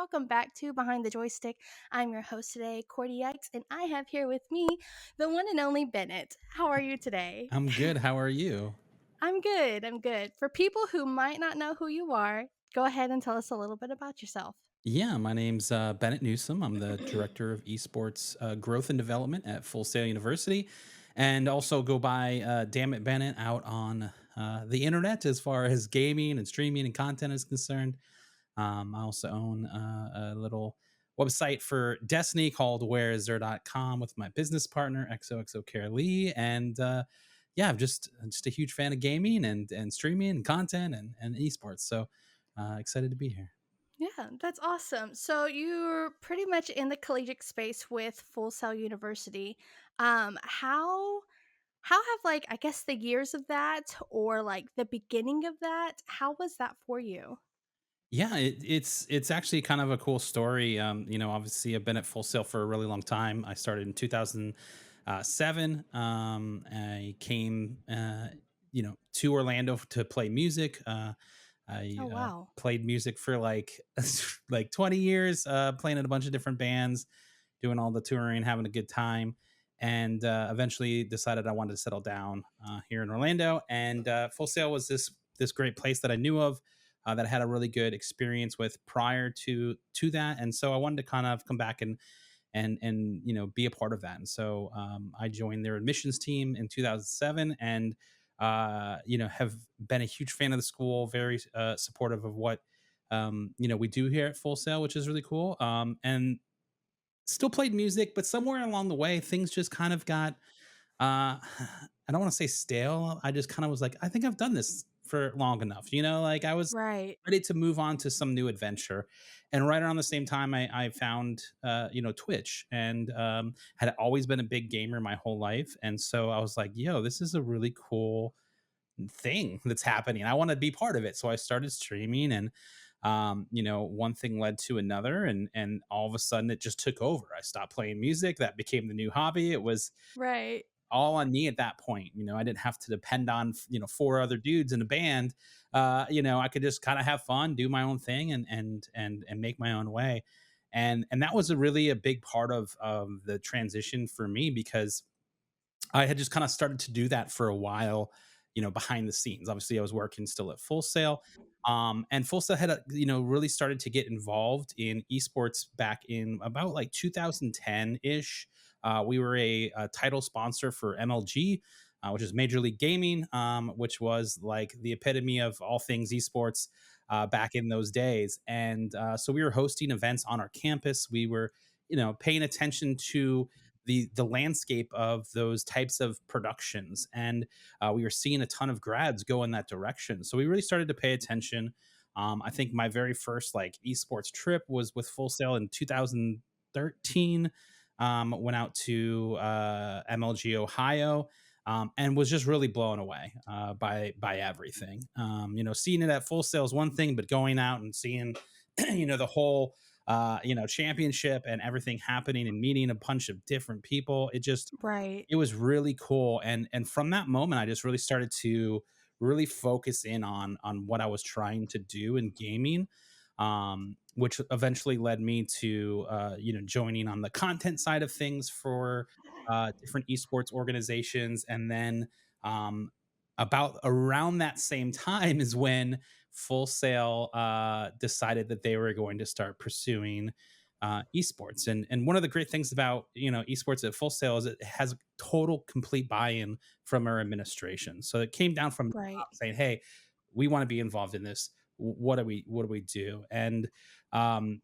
welcome back to Behind the Joystick. I'm your host today, Cordy Yikes, and I have here with me the one and only Bennett. How are you today? I'm good. How are you? I'm good. I'm good. For people who might not know who you are, go ahead and tell us a little bit about yourself. Yeah, my name's Bennett Newsom. I'm the director of esports growth and development at Full Sail University, and also go by Damn It Bennett out on the internet as far as gaming and streaming and content is concerned. I also own a little website for Destiny called whereisthere.com with my business partner XOXO Care Lee, and yeah, I'm just a huge fan of gaming and streaming and content and esports. So excited to be here. Yeah, that's awesome. So you're pretty much in the collegiate space with Full Sail University. How have I guess the years of that or like the beginning of that, how was that for you? Yeah, it's actually kind of a cool story. Obviously, I've been at Full Sail for a really long time. I started in 2007. I came, to Orlando to play music. I Oh wow. played music for like 20 years, playing in a bunch of different bands, doing all the touring, having a good time, and eventually decided I wanted to settle down here in Orlando. And Full Sail was this great place that I knew of. That I had a really good experience with prior to that, and so I wanted to kind of come back and be a part of that. And so I joined their admissions team in 2007, and have been a huge fan of the school, very supportive of what we do here at Full Sail, which is really cool. And still played music, but somewhere along the way, things just kind of got I don't want to say stale. I just kind of was like, I think I've done this for long enough. Like I was Right. ready to move on to some new adventure. And right around the same time, I found, Twitch, and had always been a big gamer my whole life. And so I was like, yo, this is a really cool thing that's happening. I want to be part of it. So I started streaming, and one thing led to another, and all of a sudden it just took over. I stopped playing music. That became the new hobby. It was Right. all on me at that point. I didn't have to depend on, four other dudes in a band. I could just kind of have fun, do my own thing, and make my own way. And that was a big part of the transition for me, because I had just kind of started to do that for a while, behind the scenes. Obviously, I was working still at Full Sail. And Full Sail had, really started to get involved in esports back in about like 2010 ish. We were a title sponsor for MLG, which is Major League Gaming, which was like the epitome of all things esports back in those days. And so we were hosting events on our campus. We were, paying attention to the landscape of those types of productions, and we were seeing a ton of grads go in that direction. So we really started to pay attention. I think my very first like esports trip was with Full Sail in 2013. Went out to MLG Ohio, and was just really blown away by everything. Seeing it at Full Sail is one thing, but going out and seeing the whole championship and everything happening and meeting a bunch of different people, Right. it was really cool. And from that moment, I just really started to really focus in on what I was trying to do in gaming, which eventually led me to joining on the content side of things for different esports organizations. And then about around that same time is when Full Sail decided that they were going to start pursuing esports. And one of the great things about esports at Full Sail is it has total complete buy-in from our administration. So it came down from the Right. top saying, "Hey, we want to be involved in this. What do we do?" And um,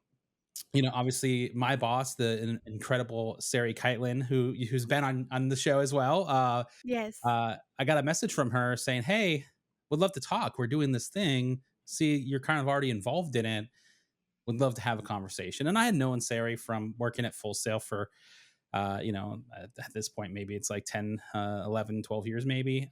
obviously my boss, the incredible Sari Keitlin, who's been on the show as well. Yes. I got a message from her saying, "Hey, would love to talk. We're doing this thing. See, you're kind of already involved in it. Would love to have a conversation." And I had known Sari from working at Full Sail for, at this point, maybe it's like 10, 11, 12 years, maybe.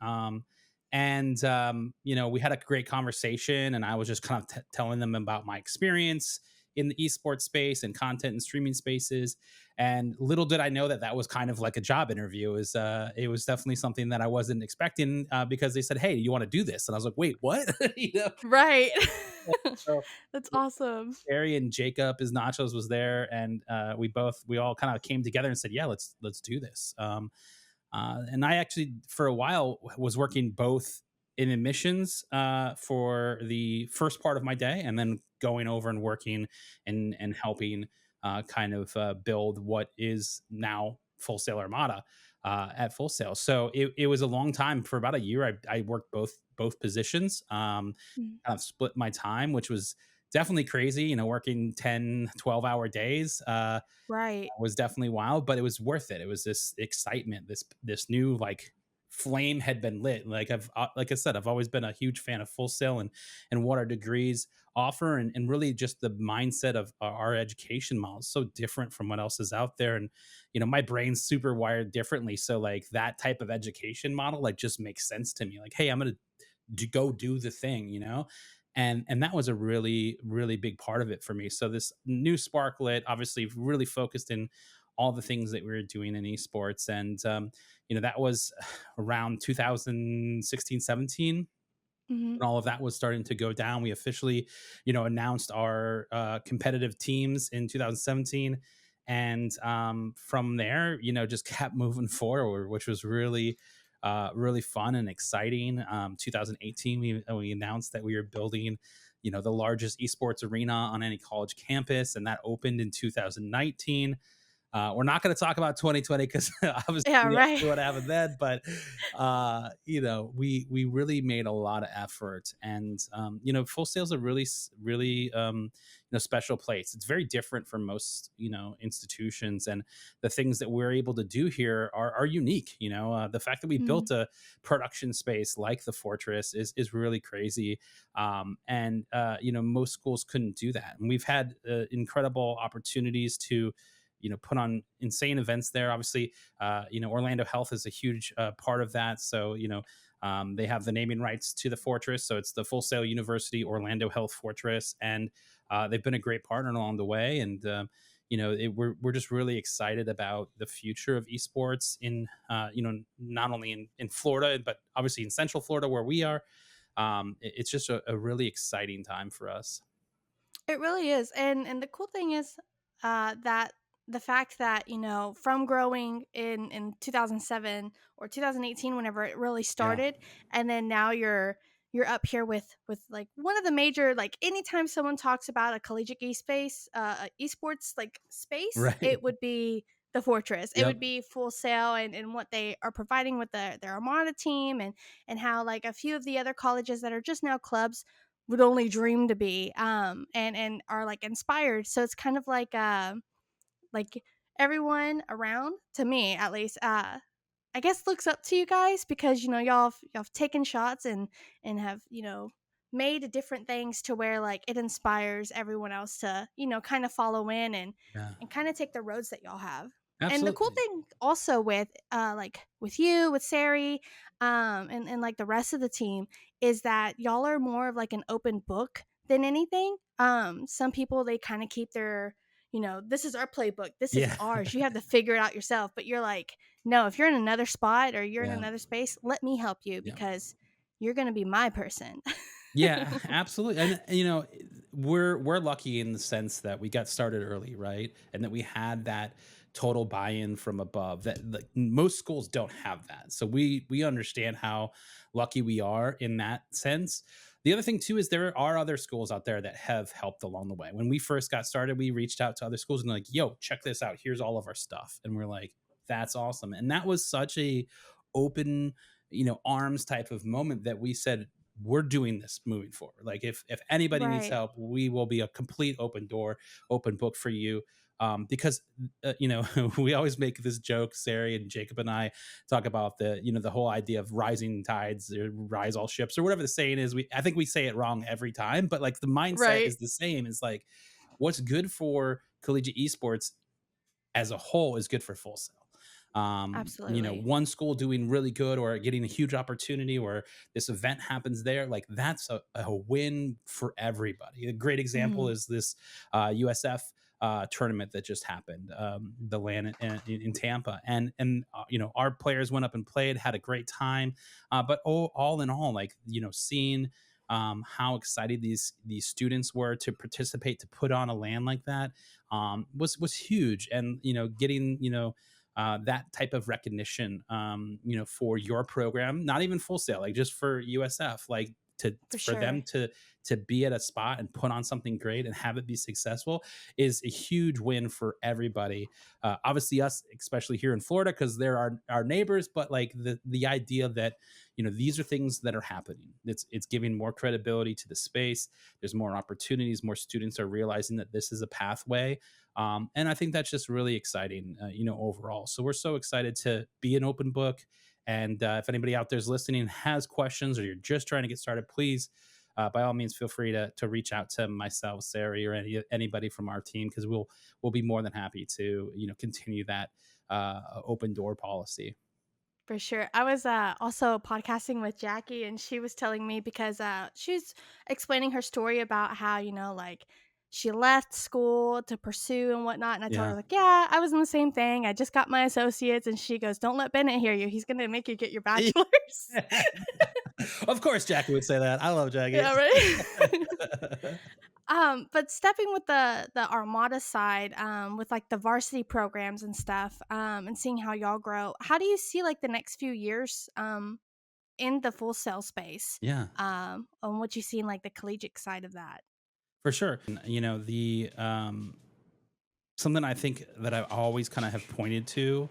We had a great conversation, and I was just kind of telling them about my experience in the esports space and content and streaming spaces. And little did I know that that was kind of like a job interview. It was definitely something that I wasn't expecting, because they said, "Hey, do you want to do this?" And I was like, "Wait, what?" you know. Right. So That's awesome. Barry and Jacob, his nachos was there, and we all kind of came together and said, "Yeah, let's do this." And I actually, for a while, was working both in admissions for the first part of my day, and then going over and working and helping kind of build what is now Full Sail Armada at Full Sail. So it was a long time. For about a year, I worked both positions. Mm. Kind of split my time, which was definitely crazy. Working 10, 12 hour days. Right. Was definitely wild, but it was worth it. It was this excitement, this new like flame had been lit. Like I said, I've always been a huge fan of Full Sail and what our degrees offer, and really just the mindset of our education model is so different from what else is out there. And my brain's super wired differently, so like that type of education model like just makes sense to me. Like, hey, I'm gonna go do the thing. And that was a really really big part of it for me. So this new Sparklet obviously really focused in all the things that we were doing in esports. And that was around 2016-17 Mhm. when all of that was starting to go down. We officially, announced our competitive teams in 2017, and from there, just kept moving forward, which was really, really fun and exciting. 2018, we announced that we were building, the largest esports arena on any college campus, and that opened in 2019. We're not going to talk about 2020 because obviously Yeah, we right. knew what happened then, but we really made a lot of effort. And Full Sail's a really really special place. It's very different from most institutions, and the things that we're able to do here are unique. The fact that we Mm. built a production space like the Fortress is really crazy. And most schools couldn't do that, and we've had incredible opportunities to put on insane events there. Obviously, Orlando Health is a huge part of that. So, they have the naming rights to the Fortress. So it's the Full Sail University Orlando Health Fortress. And they've been a great partner along the way. And, we're just really excited about the future of esports in, not only in Florida, but obviously in Central Florida where we are. It's just a really exciting time for us. It really is, and the cool thing is, that the fact that from growing in 2007 or 2018, whenever it really Yeah. started, and then now you're up here with like one of the major, like anytime someone talks about a collegiate esports like space, Right. it would be the Fortress. It would Yep. be Full Sail and what they are providing with their Armada team, and how like a few of the other colleges that are just now clubs would only dream to be, and are like inspired. So it's kind of like everyone around, to me at least, I guess looks up to you guys because y'all have taken shots and have made different things to where like it inspires everyone else to kind of follow in Yeah. and kind of take the roads that y'all have. And the cool Absolutely. thing also with like with you, with Sari, and like the rest of the team, is that y'all are more of like an open book than anything. Some people, they kind of keep their, this is our playbook, this is Yeah. ours, you have to figure it out yourself. But you're like, no, if you're in another spot or you're in Yeah. another space, let me help you Yeah. because you're going to be my person. Yeah, absolutely. And we're lucky in the sense that we got started early, right? And that we had that total buy-in from above that like, most schools don't have that. So we understand how lucky we are in that sense. The other thing too is there are other schools out there that have helped along the way. When we first got started, we reached out to other schools and like, "Yo, check this out. Here's all of our stuff." And we're like, "That's awesome." And that was such a open, arms type of moment that we said, we're doing this moving forward. Like if anybody needs Right. help, we will be a complete open door, open book for you. Because we always make this joke. Sari and Jacob and I talk about the whole idea of rising tides or rise all ships or whatever the saying is. I think we say it wrong every time, but like the mindset Right. is the same. It's like what's good for collegiate esports as a whole is good for Full Sail. Absolutely. One school doing really good or getting a huge opportunity, or this event happens there, like that's a win for everybody. A great example Mhm. is this USF tournament that just happened, the land in Tampa, and our players went up and played, had a great time, but all in all, like seeing how excited these students were to participate, to put on a land like that, was huge, and getting that type of recognition, for your program, not even full sail, like just for USF, like For for them sure. to be at a spot and put on something great and have it be successful is a huge win for everybody. Obviously, us, especially here in Florida, because they're our neighbors. But like the idea that these are things that are happening. It's giving more credibility to the space. There's more opportunities. More students are realizing that this is a pathway, and I think that's just really exciting, overall. So we're so excited to be an open book. And if anybody out there is listening and has questions, or you're just trying to get started, please, by all means, feel free to reach out to myself, Sarah, or anybody from our team, because we'll be more than happy to continue that open door policy. For sure. I was also podcasting with Jackie, and she was telling me because she's explaining her story about how, like she left school to pursue and whatnot. And I told her, Yeah. like, yeah, I was in the same thing. I just got my associates. And she goes, don't let Bennett hear you. He's going to make you get your bachelor's. Of course, Jackie would say that. I love Jackie. Yeah, right. But stepping with the Armada side, with like the varsity programs and stuff, and seeing how y'all grow, how do you see like the next few years, in the full sale space, Yeah, on what you see in like the collegiate side of that? for sure. And, the something I think that I always kind of have pointed to,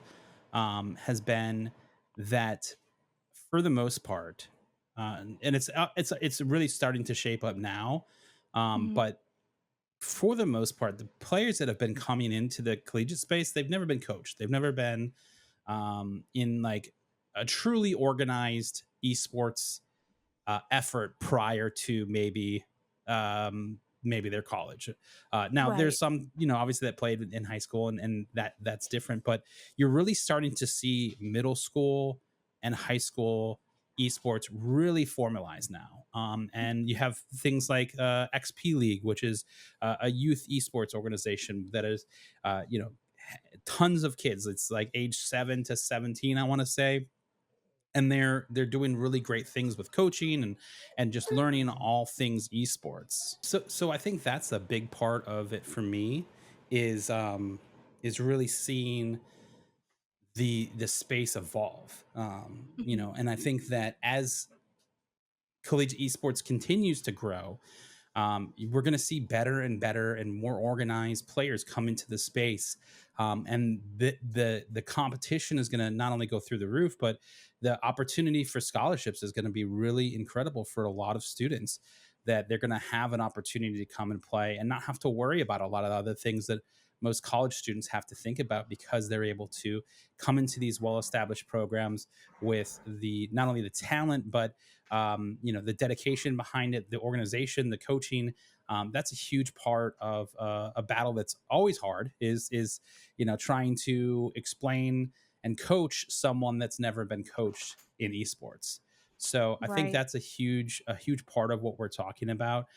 has been that for the most part, and it's really starting to shape up now. Mhm. But for the most part, the players that have been coming into the collegiate space, they've never been coached. They've never been in like a truly organized esports effort prior to maybe their college. Now there's Right. some, obviously that played in high school, and that's different, but you're really starting to see middle school and high school esports really formalize now. And you have things like XP League, which is a youth esports organization that is, tons of kids. It's like age 7 to 17, I want to say, and they're doing really great things with coaching and just learning all things esports. So I think that's a big part of it for me, is really seeing the space evolve. Mhm. And I think that as collegiate esports continues to grow, we're going to see better and better and more organized players come into the space, and the competition is going to not only go through the roof, but the opportunity for scholarships is going to be really incredible for a lot of students. That they're going to have an opportunity to come and play and not have to worry about a lot of other things that most college students have to think about, because they're able to come into these well-established programs with the not only the talent, but the dedication behind it, the organization, the coaching. That's a huge part of a battle that's always hard. Is trying to explain and coach someone that's never been coached in esports. So I think Right. that's a huge part of what we're talking about.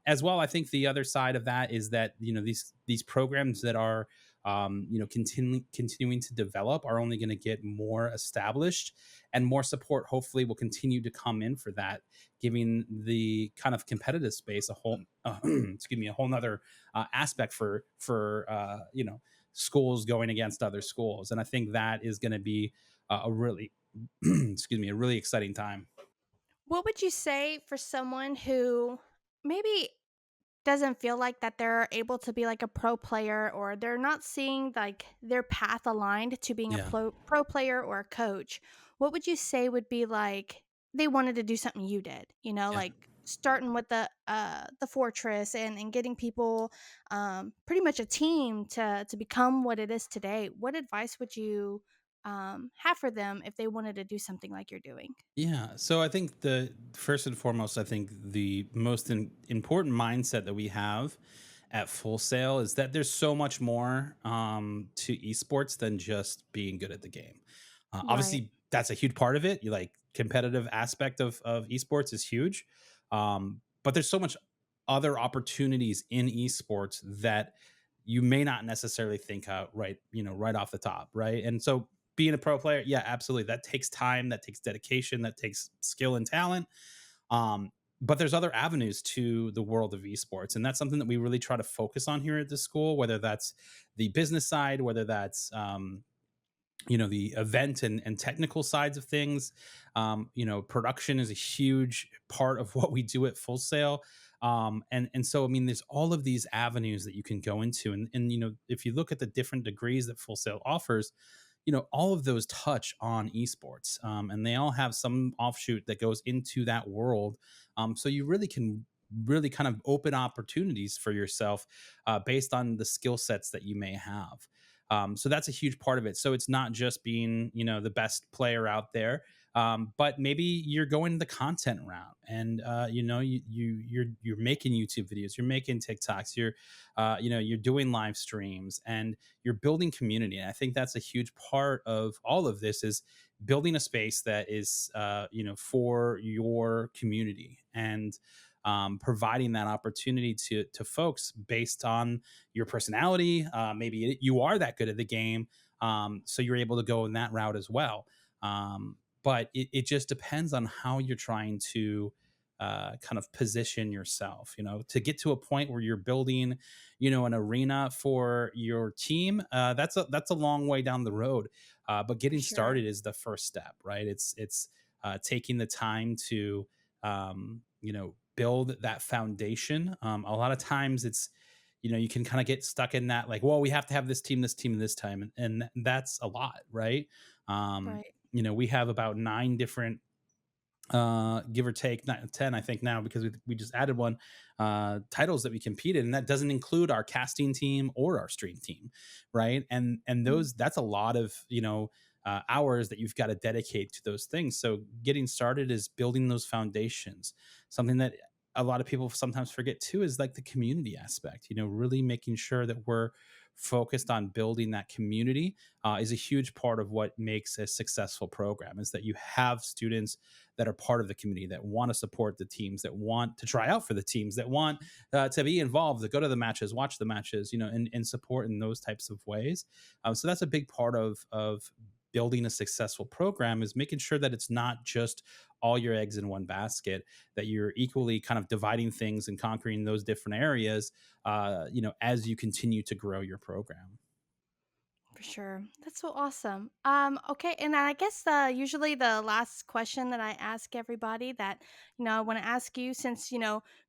As well, I think the other side of that is that these programs that are continuing to develop are only going to get more established, and more support hopefully will continue to come in for that, giving the kind of competitive space a whole excuse me, a whole nother aspect for schools going against other schools. And I think that is going to be a really excuse me, a really exciting time. What would you say for someone who maybe doesn't feel like that they're able to be like a pro player, or they're not seeing like their path aligned to being a Yeah. pro player or a coach? What would you say would be like they wanted to do something you did, Yeah. like starting with the fortress and getting people, pretty much a team to become what it is today? What advice would you, have for them if they wanted to do something like you're doing? Yeah. So I think the first and foremost, I think the most important mindset that we have at Full Sail is that there's so much more to esports than just being good at the game. Right. Obviously, that's a huge part of it. You like competitive aspect of esports is huge, but there's so much other opportunities in esports that you may not necessarily think out right, right off the top, right? And so being a pro player, yeah, absolutely, that takes time, that takes dedication, that takes skill and talent. um, but there's other avenues to the world of esports, and that's something that we really try to focus on here at the school. Whether that's the business side, whether that's the event and technical sides of things. Production is a huge part of what we do at Full Sail. And so I mean, there's all of these avenues that you can go into, and if you look at the different degrees that Full Sail offers, all of those touch on esports, and they all have some offshoot that goes into that world. So you really can really kind of open opportunities for yourself based on the skill sets that you may have. So that's a huge part of it. So it's not just being, the best player out there, but maybe you're going the content route, and you're making YouTube videos, you're making TikToks, you're doing live streams, and you're building community. And I think that's a huge part of all of this is building a space that is, for your community, and providing that opportunity to folks based on your personality. Maybe you are that good at the game, so you're able to go in that route as well. But it just depends on how you're trying to kind of position yourself, to get to a point where you're building, an arena for your team. That's a long way down the road, but For getting sure. started is the first step, right? It's taking the time to build that foundation. A lot of times it's, you can kind of get stuck in that, like, well, we have to have this team, and this time, and that's a lot, right? um Right. we have about 9 different, give or take 10, I think now, because we just added one, titles that we competed, and that doesn't include our casting team or our stream team, right? And Mm. that's a lot of, hours that you've got to dedicate to those things. So getting started is building those foundations. Something that a lot of people sometimes forget too is like the community aspect, really making sure that we're focused on building that community is a huge part of what makes a successful program, is that you have students that are part of the community, that want to support the teams, that want to try out for the teams, that want to be involved, to go to the matches, watch the matches, and support in those types of ways. So that's a big part of building a successful program, is making sure that it's not just all your eggs in one basket, that you're equally kind of dividing things and conquering those different areas, as you continue to grow your program. For sure. That's so awesome. Okay, and I guess usually the last question that I ask everybody that, I want to ask you, since,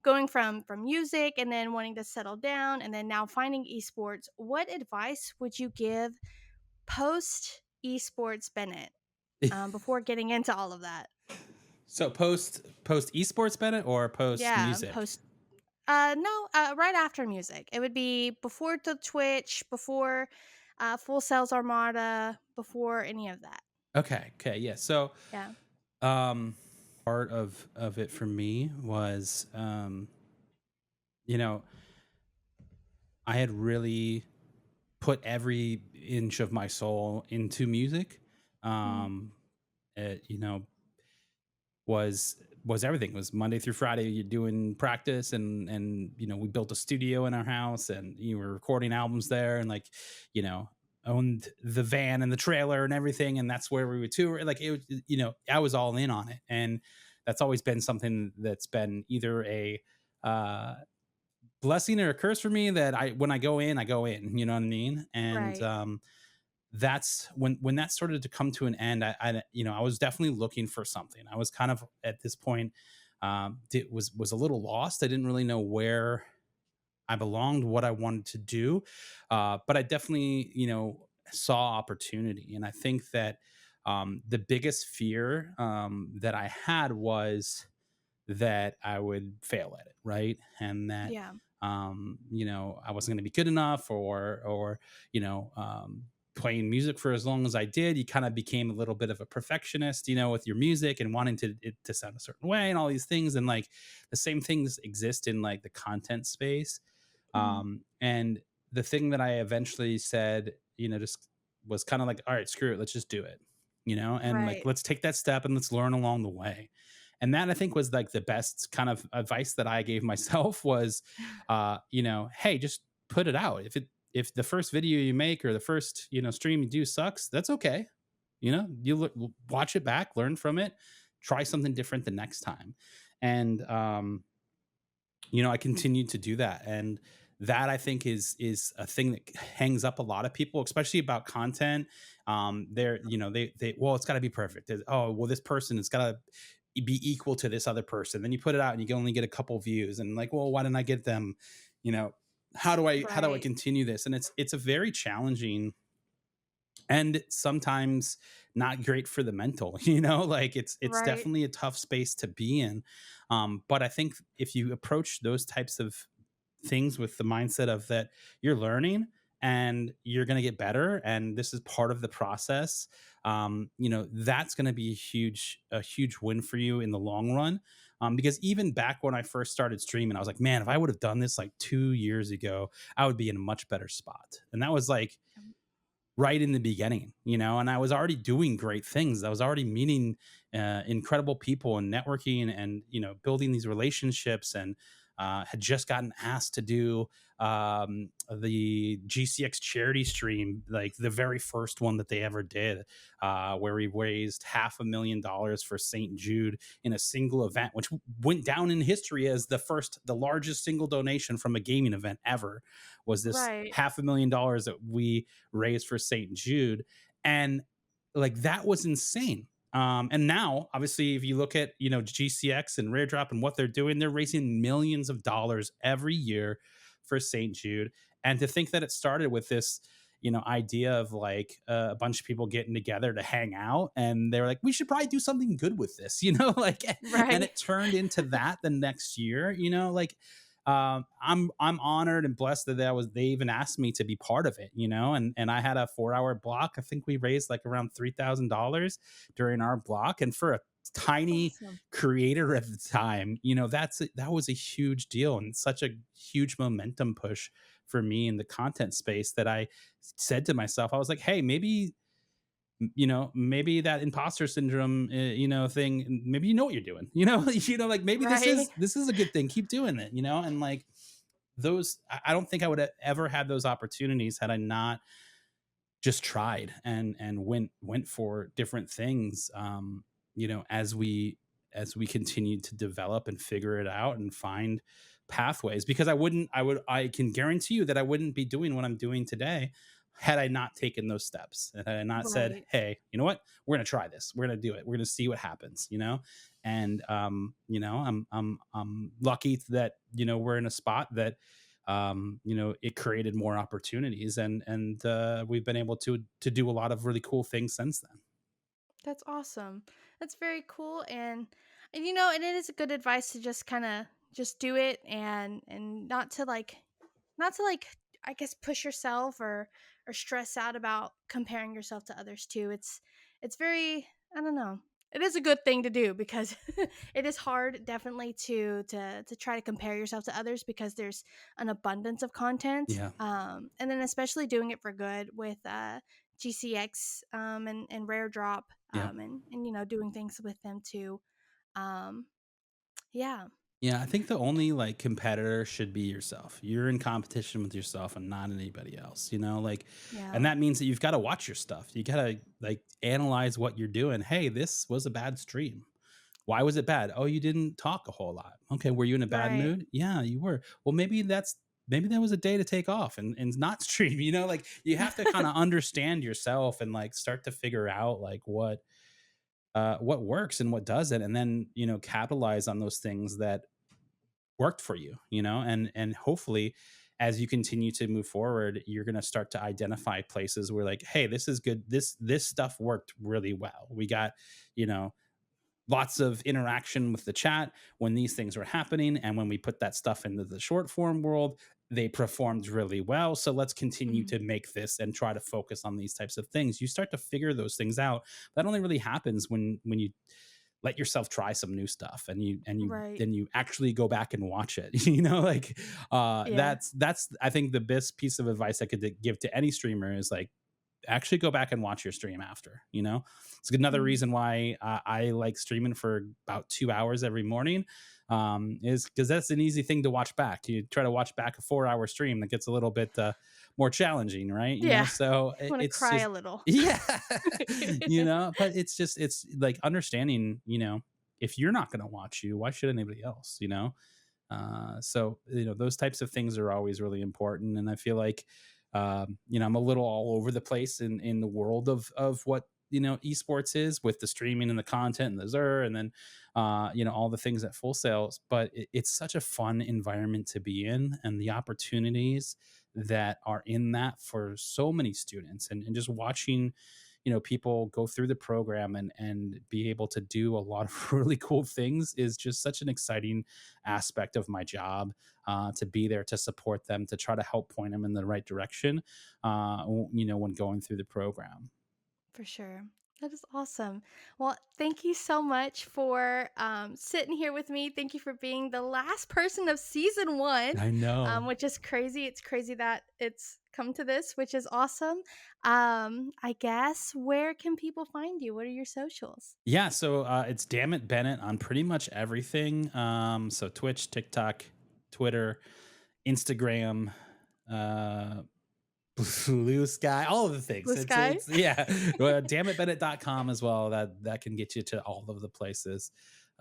going from music and then wanting to settle down and then now finding esports, what advice would you give post esports Bennett, before getting into all of that? So post esports, Bennett, or post Yeah, music? post no, right after music. It would be before the Twitch, before Full Sales Armada, before any of that. Okay, okay, yeah. So Yeah. um part of it for me was, you know I had really put every inch of my soul into music. Mm, um it, was everything. It was Monday through Friday, you're doing practice, and we built a studio in our house, and you were recording albums there, and like, you know owned the van and the trailer and everything, and that's where we would tour. Like, it was, I was all in on it, and that's always been something that's been either a uh blessing or a curse for me, that when I go in, you know what I mean? And right. that's when that started to come to an end. I was definitely looking for something. I was kind of at this point, was a little lost. I didn't really know where I belonged, what I wanted to do, but I definitely, saw opportunity. And I think that the biggest fear that I had was that I would fail at it, right? And that, Yeah. I wasn't going to be good enough, or playing music for as long as I did, you kind of became a little bit of a perfectionist, with your music, and wanting it to sound a certain way, and all these things. And like, the same things exist in like the content space. Mhm. And the thing that I eventually said, just was kind of like, all right, screw it, let's just do it, and like, Right. let's take that step and let's learn along the way. And that I think was like the best kind of advice that I gave myself was, hey, just put it out. If the first video you make or the first, stream you do sucks, that's okay. Watch it back, learn from it, try something different the next time. And I continued to do that. And that I think is a thing that hangs up a lot of people, especially about content. They're, they well, it's got to be perfect. Oh, well, this person, it's got to be equal to this other person. Then you put it out and you can only get a couple views, and like, well, why didn't I get them? You know, how do I Right. continue this? And it's a very challenging and sometimes not great for the mental, like it's Right. definitely a tough space to be in. But I think if you approach those types of things with the mindset of that you're learning and you're going to get better and this is part of the process, that's going to be a huge win for you in the long run. Because even back when I first started streaming, I was like, man, if I would have done this like 2 years ago, I would be in a much better spot. And that was like right in the beginning, and I was already doing great things. I was already meeting incredible people and networking and, building these relationships, and had just gotten asked to do the GCX charity stream, like the very first one that they ever did, where we raised $500,000 for St. Jude in a single event, which went down in history as the largest single donation from a gaming event ever. Was this Right. $500,000 that we raised for St. Jude. And like that was insane. And now, obviously, if you look at GCX and Rare Drop and what they're doing, they're raising millions of dollars every year for St. Jude. And to think that it started with this, idea of like a bunch of people getting together to hang out, and they were like, we should probably do something good with this, like, and Right. it turned into that the next year, like I'm honored and blessed that they even asked me to be part of it, and I had a 4 hour block. I think we raised like around $3,000 during our block, and for a That's tiny awesome. creator at the time, that was a huge deal and such a huge momentum push for me in the content space that I said to myself, I was like, hey, maybe that imposter syndrome, thing, maybe you know what you're doing, like maybe this Right. is this is a good thing, keep doing it, and like those, I don't think I would have ever had those opportunities had I not just tried and went for different things, as we continued to develop and figure it out and find pathways, because I can guarantee you that I wouldn't be doing what I'm doing today had I not taken those steps, and had I not said, Right. hey, you know what, we're going to try this, we're going to do it, we're going to see what happens, and I'm lucky that we're in a spot that it created more opportunities, and we've been able to do a lot of really cool things since then. That's awesome. That's very cool, and and it is a good advice to just kind of just do it, and not to I guess push yourself or stress out about comparing yourself to others too. It's very, I don't know. It is a good thing to do because it is hard definitely to try to compare yourself to others because there's an abundance of content. Yeah, And then especially doing it for good with GCX and Rare Drop, yeah. and doing things with them too. Um yeah. Yeah, I think the only like competitor should be yourself. You're in competition with yourself and not anybody else, like, and Yeah. that means that you've got to watch your stuff. You got to like analyze what you're doing. Hey, this was a bad stream. Why was it bad? Oh, you didn't talk a whole lot. Okay, were you in a bad Right. mood? Yeah, you were. Well, maybe that was a day to take off and not stream, like you have to kind of understand yourself and like start to figure out like what works and what doesn't, and then capitalize on those things that worked for you, and hopefully as you continue to move forward, you're going to start to identify places where like, hey, this is good, this stuff worked really well. We got, you know lots of interaction with the chat when these things were happening, and when we put that stuff into the short form world, they performed really well, so let's continue Mhm. to make this and try to focus on these types of things. You start to figure those things out. That only really happens when you let yourself try some new stuff, and you Right. then you actually go back and watch it. Like Yeah. that's I think the best piece of advice I could give to any streamer is like actually go back and watch your stream after. It's another Mm. reason why I like streaming for about 2 hours every morning, is because that's an easy thing to watch back. You try to watch back a 4 hour stream, that gets a little bit more challenging, right? Yeah. So Want to it's cry a just, little. yeah. But it's like understanding, if you're not going to watch you, why should anybody else? So those types of things are always really important, and I feel like I'm a little all over the place in the world of what esports is, with the streaming and the content and the Zer, and then all the things at Full Sales. But it's such a fun environment to be in, and the opportunities that are in that for so many students, and just watching people go through the program and be able to do a lot of really cool things is just such an exciting aspect of my job, to be there to support them, to try to help point them in the right direction, when going through the program. For sure. That is awesome. Well, thank you so much for sitting here with me. Thank you for being the last person of season one, I know. which is crazy. It's crazy that it's come to this, which is awesome. I guess, where can people find you? What are your socials? Yeah, so it's Damn It Bennett on pretty much everything. So Twitch, TikTok, Twitter, Instagram, uh, Blue Sky, all of the things. Blue It's Sky? it's yeah. Well, dammitbennett.com as well. That can get you to all of the places.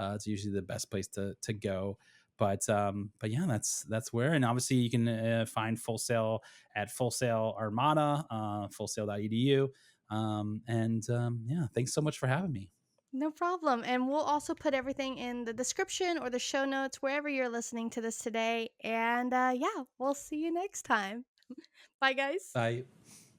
It's usually the best place to go. But yeah, that's where. And obviously you can find Full Sail at Full Sail Armada, fullsail.edu. And yeah, thanks so much for having me. No problem. And we'll also put everything in the description or the show notes wherever you're listening to this today. And yeah, we'll see you next time. Bye, guys. Bye.